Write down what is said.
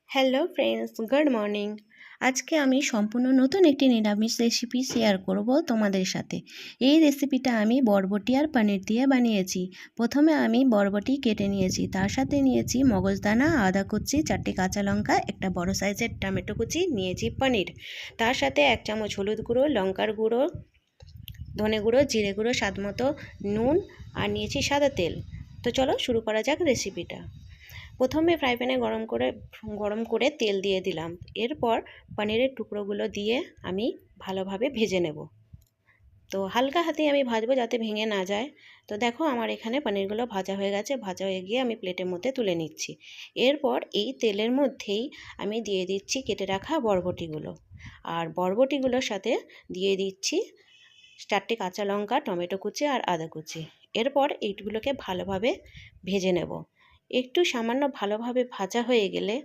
Hello friends, good morning. আজকে আমি সম্পূর্ণ নতুন একটি নিরামিষ রেসিপি শেয়ার করব তোমাদের সাথে। এই রেসিপিটা আমি বরবটি আর পনির দিয়ে বানিয়েছি। প্রথমে আমি বরবটি কেটে নিয়েছি, তার সাথে নিয়েছি মগজদানা, আদা কুচি, 4টি কাঁচা লঙ্কা, একটা বড় সাইজের টমেটো কুচি, নিয়েছি পনির। তার সাথে 1 চামচ হলুদ গুঁড়ো, লঙ্কার গুঁড়ো, ধনে গুঁড়ো, জিরে গুঁড়ো, স্বাদ মতো নুন, আর নিয়েছি সাদা তেল। তো চলো শুরু করা যাক রেসিপিটা। প্রথমে ফ্রাই প্যানে গরম করে তেল দিয়ে দিলাম। এরপর পনিরের টুকরোগুলো দিয়ে আমি ভালোভাবে ভেজে নেব। তো হালকা হাতে আমি ভাজবো যাতে ভেঙে না যায়। তো দেখো আমার এখানে পনিরগুলো ভাজা হয়ে গেছে। ভাজা হয়ে গিয়ে আমি প্লেটের মধ্যে তুলে নিচ্ছি। এরপর এই তেলের মধ্যেই আমি দিয়ে দিচ্ছি কেটে রাখা বরবটিগুলো। আর বরবটিগুলোর সাথে দিয়ে দিচ্ছি 4টি কাঁচা লঙ্কা, টমেটো কুচি আর আদা কুচি। এরপর এইগুলোকে ভালোভাবে ভেজে নেব। একটু সামান্য ভালোভাবে ভাজা হয়ে গেলে